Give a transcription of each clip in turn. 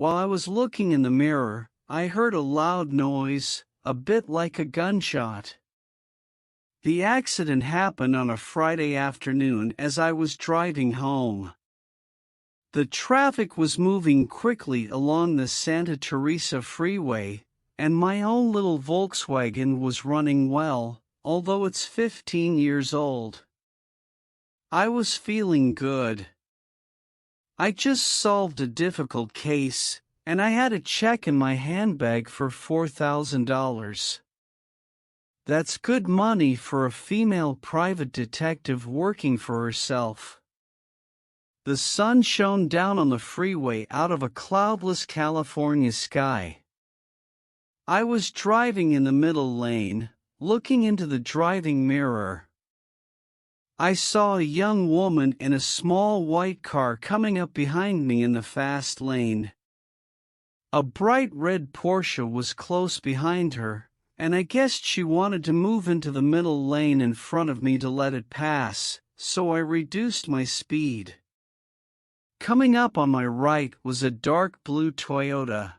While I was looking in the mirror, I heard a loud noise, a bit like a gunshot. The accident happened on a Friday afternoon as I was driving home. The traffic was moving quickly along the Santa Teresa freeway, and my own little Volkswagen was running well, although it's 15 years old. I was feeling good. I just solved a difficult case, and I had a check in my handbag for $4,000. That's good money for a female private detective working for herself. The sun shone down on the freeway out of a cloudless California sky. I was driving in the middle lane, looking into the driving mirror. I saw a young woman in a small white car coming up behind me in the fast lane. A bright red Porsche was close behind her, and I guessed she wanted to move into the middle lane in front of me to let it pass, so I reduced my speed. Coming up on my right was a dark blue Toyota.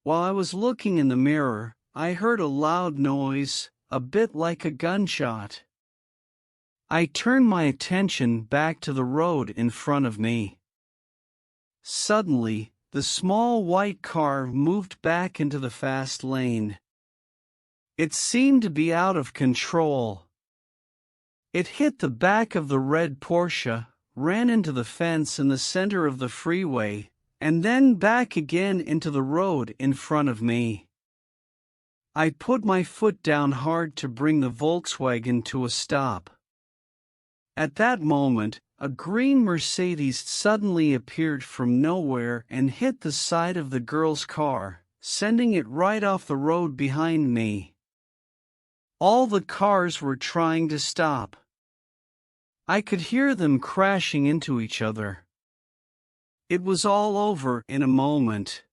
While I was looking in the mirror, I heard a loud noise, a bit like a gunshot. I turned my attention back to the road in front of me. Suddenly, the small white car moved back into the fast lane. It seemed to be out of control. It hit the back of the red Porsche, ran into the fence in the center of the freeway, and then back again into the road in front of me. I put my foot down hard to bring the Volkswagen to a stop. At that moment, a green Mercedes suddenly appeared from nowhere and hit the side of the girl's car, sending it right off the road behind me. All the cars were trying to stop. I could hear them crashing into each other. It was all over in a moment.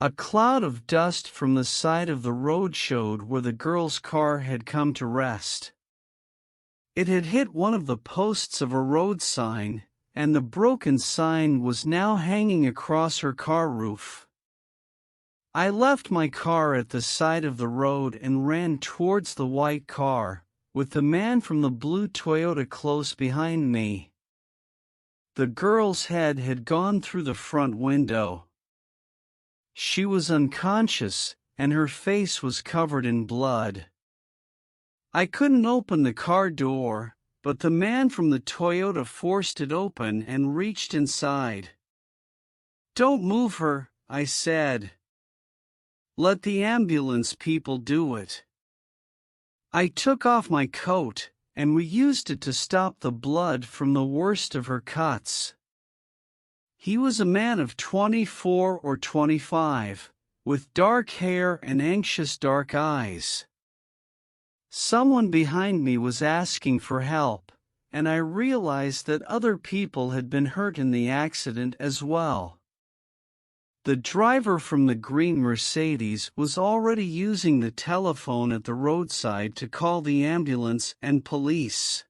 A cloud of dust from the side of the road showed where the girl's car had come to rest. It had hit one of the posts of a road sign, and the broken sign was now hanging across her car roof. I left my car at the side of the road and ran towards the white car, with the man from the blue Toyota close behind me. The girl's head had gone through the front window. She was unconscious, and her face was covered in blood. I couldn't open the car door, but the man from the Toyota forced it open and reached inside. "Don't move her," I said. "Let the ambulance people do it." I took off my coat, and we used it to stop the blood from the worst of her cuts. He was a man of 24 or 25, with dark hair and anxious dark eyes. Someone behind me was asking for help, and I realized that other people had been hurt in the accident as well. The driver from the green Mercedes was already using the telephone at the roadside to call the ambulance and police.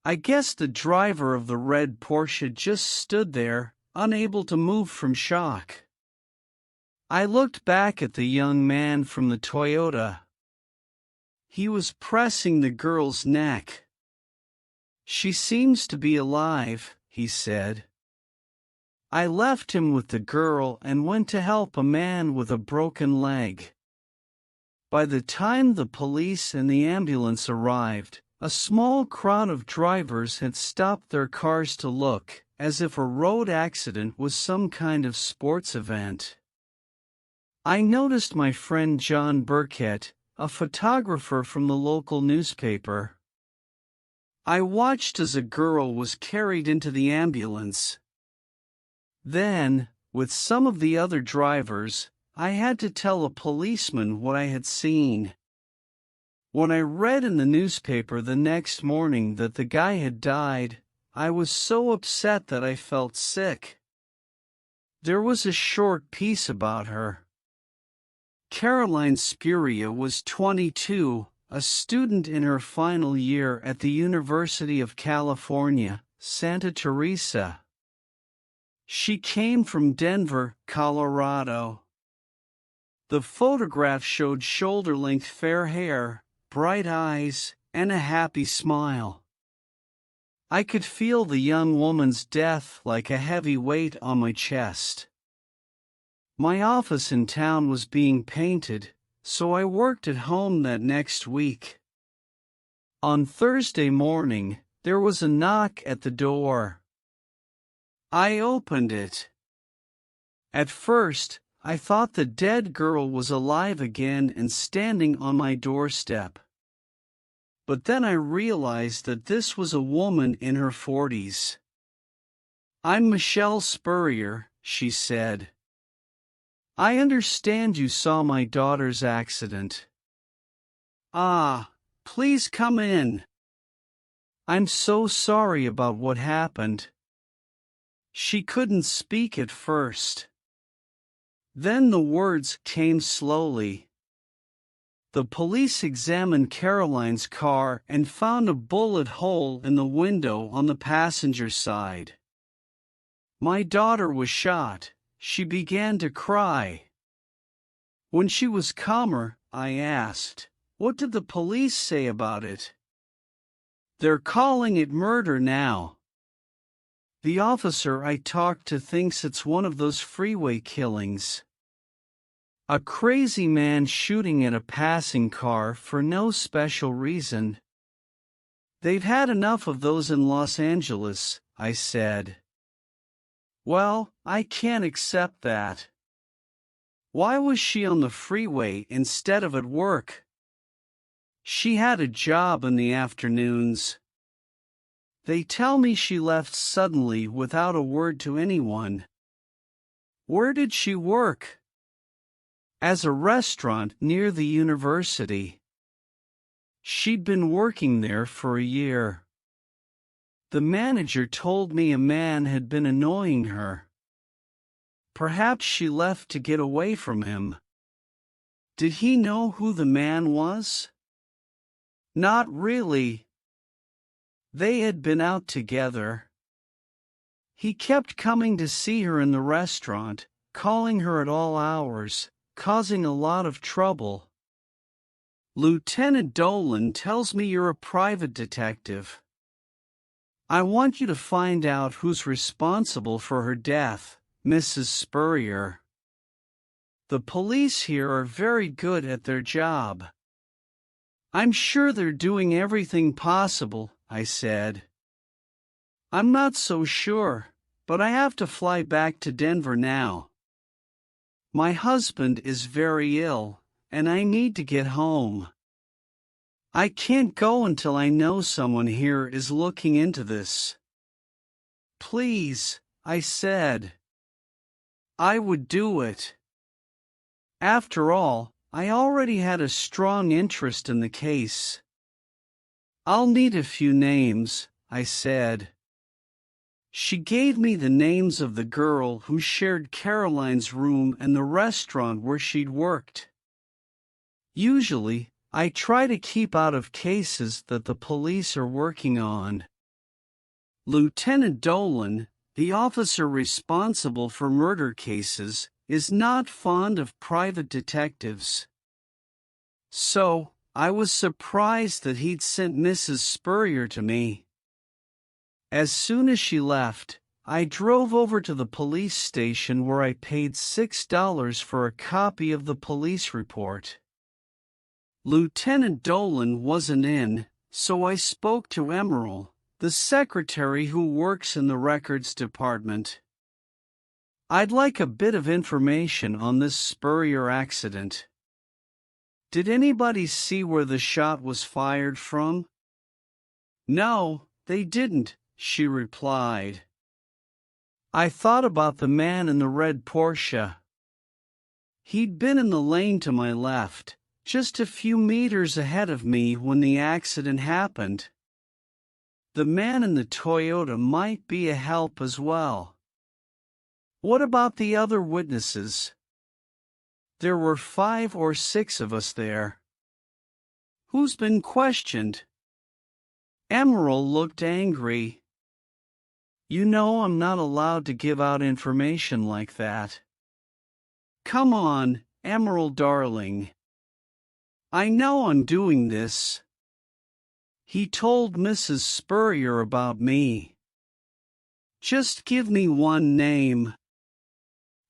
I guess the driver of the red Porsche just stood there, unable to move from shock. I looked back at the young man from the Toyota. He was pressing the girl's neck. "She seems to be alive," he said. I left him with the girl and went to help a man with a broken leg. By the time the police and the ambulance arrived, a small crowd of drivers had stopped their cars to look, as if a road accident was some kind of sports event. I noticed my friend John Burkett, a photographer from the local newspaper. I watched as a girl was carried into the ambulance. Then, with some of the other drivers, I had to tell a policeman what I had seen. When I read in the newspaper the next morning that the guy had died, I was so upset that I felt sick. There was a short piece about her. Caroline Spuria was 22, a student in her final year at the University of California, Santa Teresa. She came from Denver, Colorado. The photograph showed shoulder-length fair hair, bright eyes, and a happy smile. I could feel the young woman's death like a heavy weight on my chest. My office in town was being painted, so I worked at home that next week. On Thursday morning, there was a knock at the door. I opened it. At first, I thought the dead girl was alive again and standing on my doorstep. But then I realized that this was a woman in her 40s. "I'm Michelle Spurrier," she said. "I understand you saw my daughter's accident." "Ah, please come in. I'm so sorry about what happened." She couldn't speak at first. Then the words came slowly. "The police examined Caroline's car and found a bullet hole in the window on the passenger side. My daughter was shot." She began to cry. When she was calmer, I asked, "What did the police say about it?" "They're calling it murder now. The officer I talked to thinks it's one of those freeway killings. A crazy man shooting at a passing car for no special reason." "They've had enough of those in Los Angeles," I said. "Well, I can't accept that. Why was she on the freeway instead of at work?" "She had a job in the afternoons. They tell me she left suddenly without a word to anyone." "Where did she work?" "As a restaurant near the university. She'd been working there for a year. The manager told me a man had been annoying her. Perhaps she left to get away from him." "Did he know who the man was?" "Not really. They had been out together. He kept coming to see her in the restaurant, calling her at all hours, causing a lot of trouble." "Lieutenant Dolan tells me you're a private detective. I want you to find out who's responsible for her death, Mrs. Spurrier. The police here are very good at their job." "I'm sure they're doing everything possible," I said. "I'm not so sure, but I have to fly back to Denver now. My husband is very ill, and I need to get home. I can't go until I know someone here is looking into this." "Please," I said. I would do it. After all, I already had a strong interest in the case. "I'll need a few names," I said. She gave me the names of the girl who shared Caroline's room and the restaurant where she'd worked. Usually, I try to keep out of cases that the police are working on. Lieutenant Dolan, the officer responsible for murder cases, is not fond of private detectives. So, I was surprised that he'd sent Mrs. Spurrier to me. As soon as she left, I drove over to the police station where I paid $6 for a copy of the police report. Lieutenant Dolan wasn't in, so I spoke to Emerald, the secretary who works in the records department. "I'd like a bit of information on this Spurrier accident. Did anybody see where the shot was fired from?" "No, they didn't," she replied. "I thought about the man in the red Porsche. He'd been in the lane to my left, just a few meters ahead of me when the accident happened. The man in the Toyota might be a help as well." "What about the other witnesses?" "There were 5 or 6 of us there." "Who's been questioned?" Emerald looked angry. You know I'm not allowed to give out information like that. Come on, Emerald darling. I know I'm doing this. He told Mrs. Spurrier about me. Just give me one name.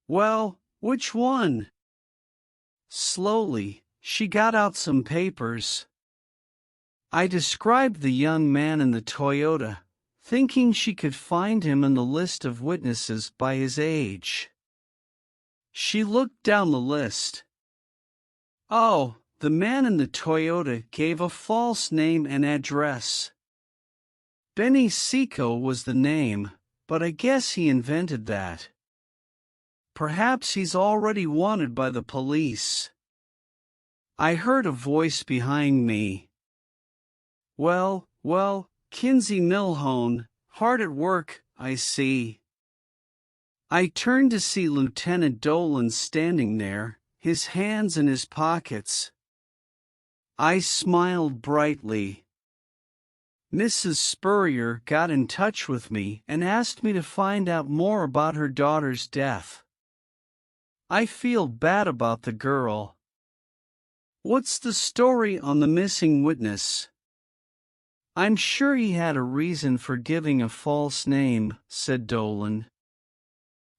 Well, which one? Slowly, she got out some papers. I described the young man in the Toyota, thinking she could find him in the list of witnesses by his age. She looked down the list. Oh, the man in the Toyota gave a false name and address. Benny Seco was the name, but I guess he invented that. Perhaps he's already wanted by the police. I heard a voice behind me. Well, Kinsey Milhone, hard at work, I see. I turned to see Lieutenant Dolan standing there, his hands in his pockets. I smiled brightly. Mrs. Spurrier got in touch with me and asked me to find out more about her daughter's death. I feel bad about the girl. What's the story on the missing witness? I'm sure he had a reason for giving a false name, said Dolan.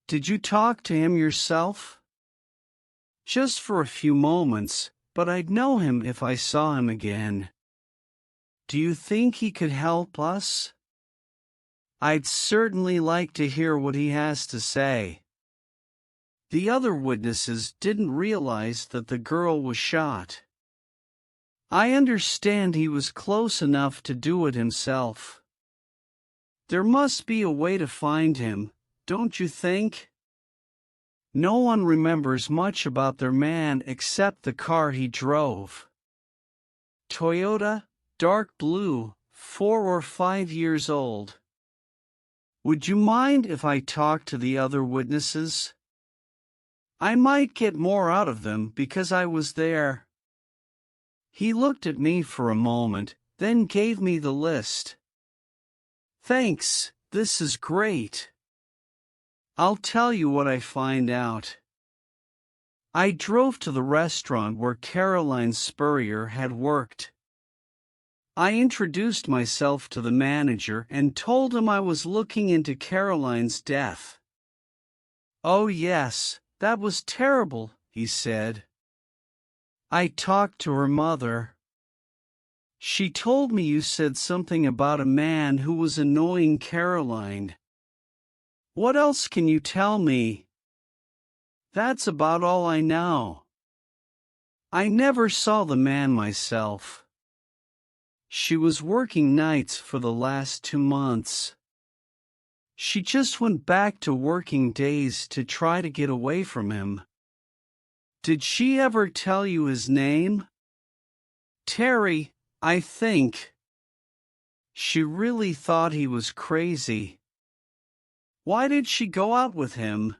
Did you talk to him yourself? Just for a few moments, but I'd know him if I saw him again. Do you think he could help us? I'd certainly like to hear what he has to say. The other witnesses didn't realize that the girl was shot. I understand he was close enough to do it himself. There must be a way to find him, don't you think? No one remembers much about their man except the car he drove. Toyota, dark blue, 4 or 5 years old. Would you mind if I talked to the other witnesses? I might get more out of them because I was there. He looked at me for a moment, then gave me the list. Thanks, this is great. I'll tell you what I find out. I drove to the restaurant where Caroline Spurrier had worked. I introduced myself to the manager and told him I was looking into Caroline's death. Oh yes, that was terrible, he said. I talked to her mother. She told me you said something about a man who was annoying Caroline. What else can you tell me? That's about all I know. I never saw the man myself. She was working nights for the last 2 months. She just went back to working days to try to get away from him. Did she ever tell you his name? Terry, I think. She really thought he was crazy. Why did she go out with him?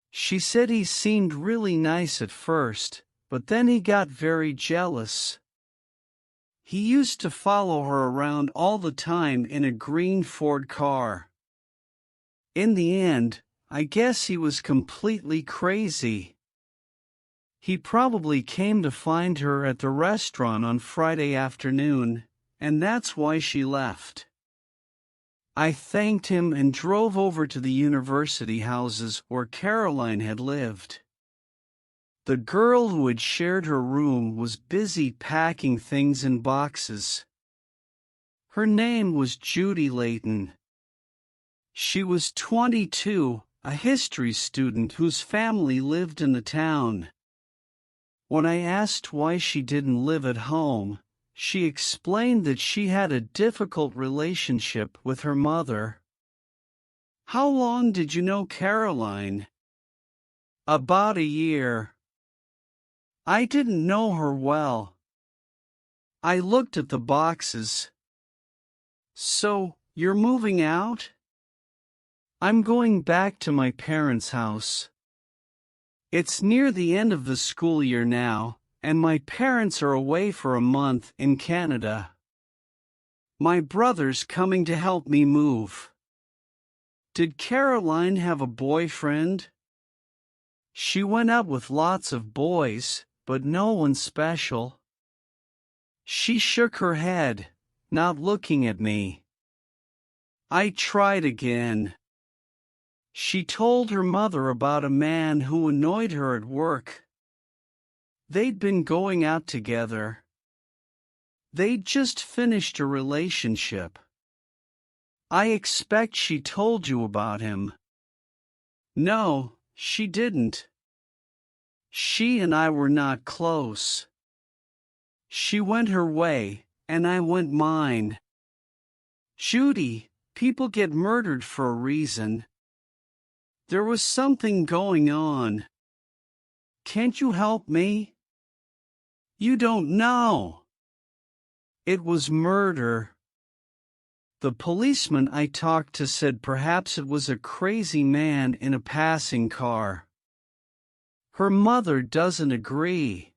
She said he seemed really nice at first, but then he got very jealous. He used to follow her around all the time in a green Ford car. In the end, I guess he was completely crazy. He probably came to find her at the restaurant on Friday afternoon, and that's why she left. I thanked him and drove over to the university houses where Caroline had lived. The girl who had shared her room was busy packing things in boxes. Her name was Judy Layton. She was 22, a history student whose family lived in the town. When I asked why she didn't live at home, she explained that she had a difficult relationship with her mother. How long did you know Caroline? About a year. I didn't know her well. I looked at the boxes. So, you're moving out? I'm going back to my parents' house. It's near the end of the school year now, and my parents are away for a month in Canada. My brother's coming to help me move. Did Caroline have a boyfriend? She went out with lots of boys, but no one special. She shook her head, not looking at me. I tried again. She told her mother about a man who annoyed her at work. They'd been going out together. They'd just finished a relationship. I expect she told you about him. No, she didn't. She and I were not close. She went her way, and I went mine. Judy, people get murdered for a reason. There was something going on. Can't you help me? You don't know. It was murder. The policeman I talked to said perhaps it was a crazy man in a passing car. Her mother doesn't agree.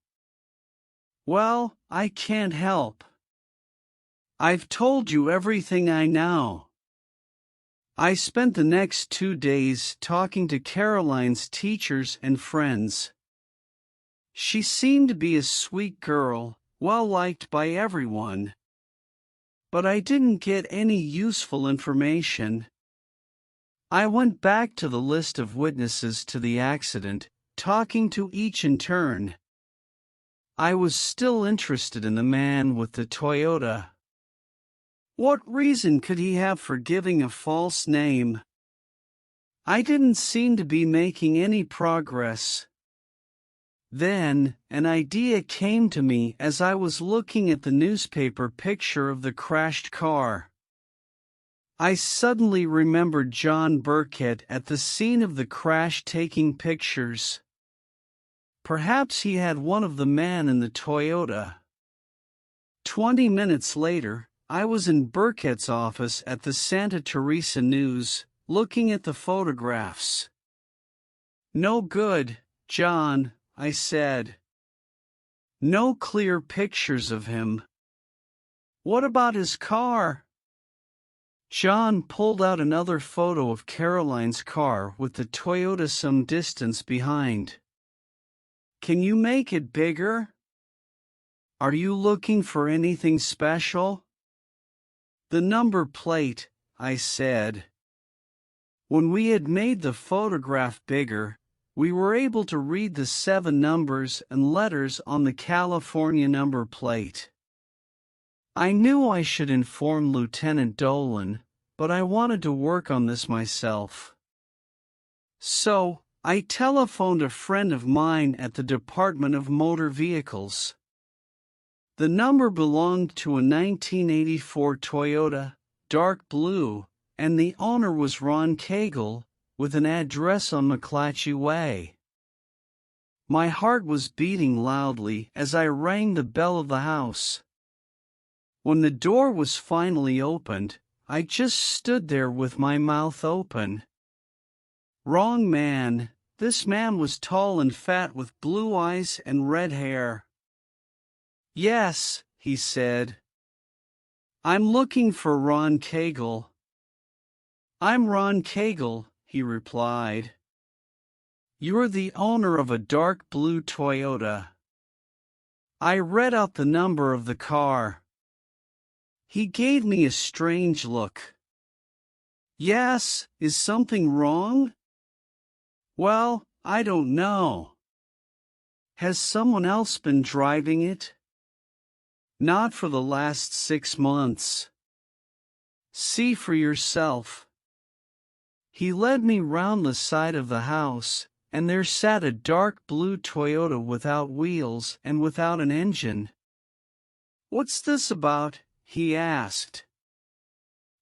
Well, I can't help. I've told you everything I know. I spent the next 2 days talking to Caroline's teachers and friends. She seemed to be a sweet girl, well-liked by everyone. But I didn't get any useful information. I went back to the list of witnesses to the accident, talking to each in turn. I was still interested in the man with the Toyota. What reason could he have for giving a false name? I didn't seem to be making any progress. Then, an idea came to me as I was looking at the newspaper picture of the crashed car. I suddenly remembered John Burkett at the scene of the crash taking pictures. Perhaps he had one of the men in the Toyota. 20 minutes later, I was in Burkett's office at the Santa Teresa News, looking at the photographs. No good, John, I said. No clear pictures of him. What about his car? John pulled out another photo of Caroline's car with the Toyota some distance behind. Can you make it bigger? Are you looking for anything special? The number plate, I said. When we had made the photograph bigger, we were able to read the 7 numbers and letters on the California number plate. I knew I should inform Lieutenant Dolan, but I wanted to work on this myself. So, I telephoned a friend of mine at the Department of Motor Vehicles. The number belonged to a 1984 Toyota, dark blue, and the owner was Ron Cagle, with an address on McClatchy Way. My heart was beating loudly as I rang the bell of the house. When the door was finally opened, I just stood there with my mouth open. Wrong man. This man was tall and fat with blue eyes and red hair. Yes, he said. I'm looking for Ron Cagle. I'm Ron Cagle, he replied. You're the owner of a dark blue Toyota. I read out the number of the car. He gave me a strange look. Yes, is something wrong? Well, I don't know. Has someone else been driving it? Not for the last 6 months. See for yourself. He led me round the side of the house, and there sat a dark blue Toyota without wheels and without an engine. What's this about? He asked.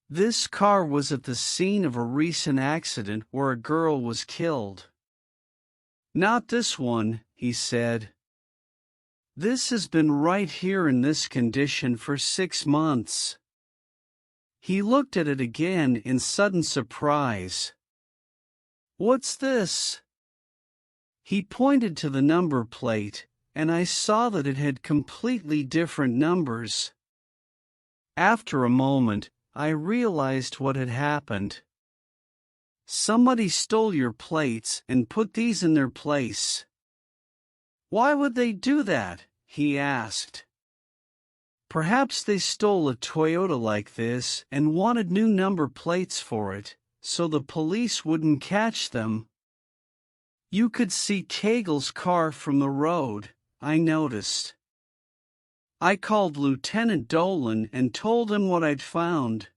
This car was at the scene of a recent accident where a girl was killed. Not this one, he said. This has been right here in this condition for 6 months. He looked at it again in sudden surprise. What's this? He pointed to the number plate, and I saw that it had completely different numbers. After a moment, I realized what had happened. Somebody stole your plates and put these in their place. Why would they do that? He asked. Perhaps they stole a Toyota like this and wanted new number plates for it, so the police wouldn't catch them. You could see Cagle's car from the road, I noticed. I called Lieutenant Dolan and told him what I'd found.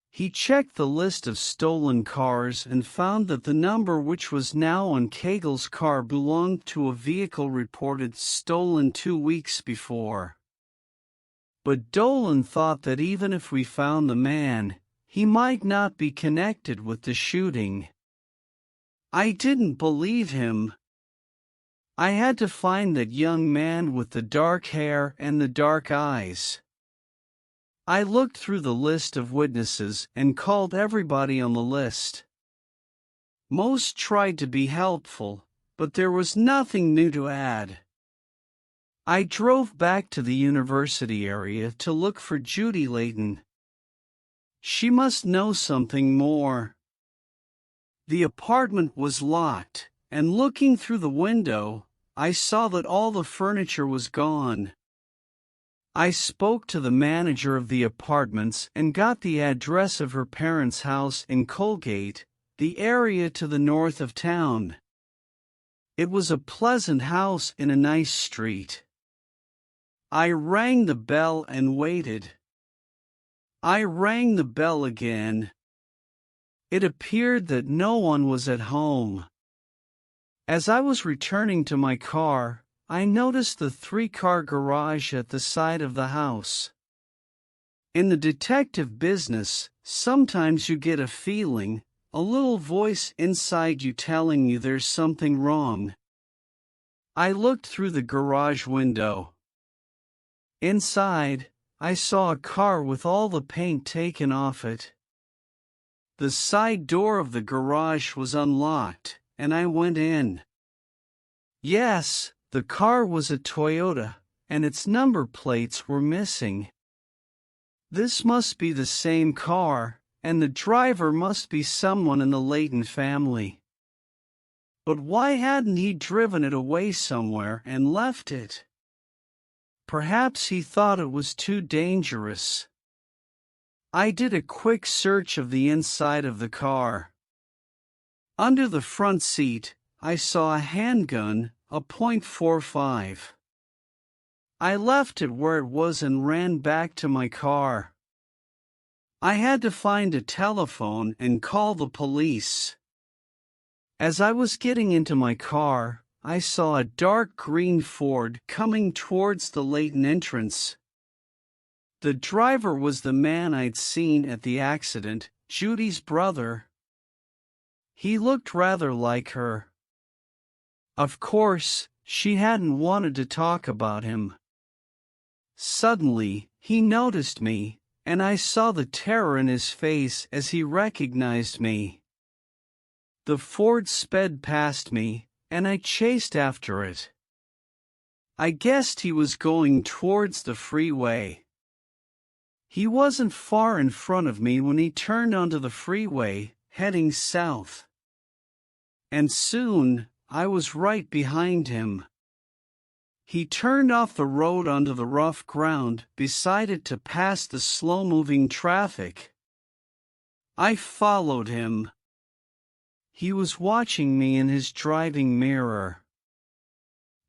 He checked the list of stolen cars and found that the number which was now on Cagle's car belonged to a vehicle reported stolen 2 weeks before. But Dolan thought that even if we found the man, he might not be connected with the shooting. I didn't believe him. I had to find that young man with the dark hair and the dark eyes. I looked through the list of witnesses and called everybody on the list. Most tried to be helpful, but there was nothing new to add. I drove back to the university area to look for Judy Layton. She must know something more. The apartment was locked, and looking through the window, I saw that all the furniture was gone. I spoke to the manager of the apartments and got the address of her parents' house in Colgate, the area to the north of town. It was a pleasant house in a nice street. I rang the bell and waited. I rang the bell again. It appeared that no one was at home. As I was returning to my car, I noticed the 3-car garage at the side of the house. In the detective business, sometimes you get a feeling, a little voice inside you telling you there's something wrong. I looked through the garage window. Inside, I saw a car with all the paint taken off it. The side door of the garage was unlocked, and I went in. Yes, the car was a Toyota, and its number plates were missing. This must be the same car, and the driver must be someone in the Layton family. But why hadn't he driven it away somewhere and left it? Perhaps he thought it was too dangerous. I did a quick search of the inside of the car. Under the front seat, I saw a handgun, a .45. I left it where it was and ran back to my car. I had to find a telephone and call the police. As I was getting into my car, I saw a dark green Ford coming towards the Layton entrance. The driver was the man I'd seen at the accident, Judy's brother. He looked rather like her. Of course, she hadn't wanted to talk about him. Suddenly, he noticed me, and I saw the terror in his face as he recognized me. The Ford sped past me, and I chased after it. I guessed he was going towards the freeway. He wasn't far in front of me when he turned onto the freeway, heading south. And soon, I was right behind him. He turned off the road onto the rough ground beside it to pass the slow-moving traffic. I followed him. He was watching me in his driving mirror.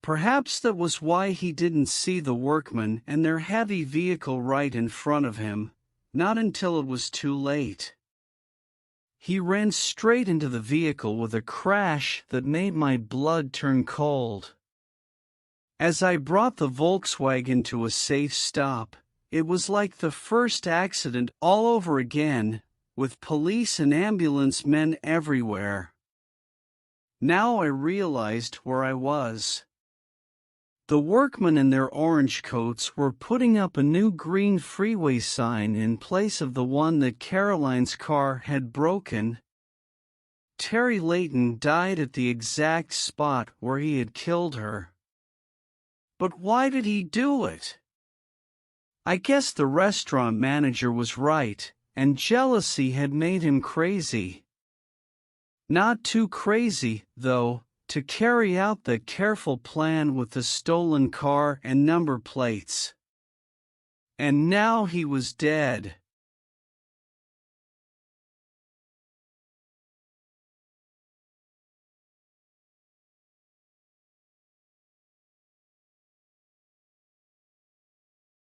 Perhaps that was why he didn't see the workmen and their heavy vehicle right in front of him, not until it was too late. He ran straight into the vehicle with a crash that made my blood turn cold. As I brought the Volkswagen to a safe stop, it was like the first accident all over again, with police and ambulance men everywhere. Now I realized where I was. The workmen in their orange coats were putting up a new green freeway sign in place of the one that Caroline's car had broken. Terry Layton died at the exact spot where he had killed her. But why did he do it? I guess the restaurant manager was right, and jealousy had made him crazy. Not too crazy, though, to carry out the careful plan with the stolen car and number plates. And now he was dead.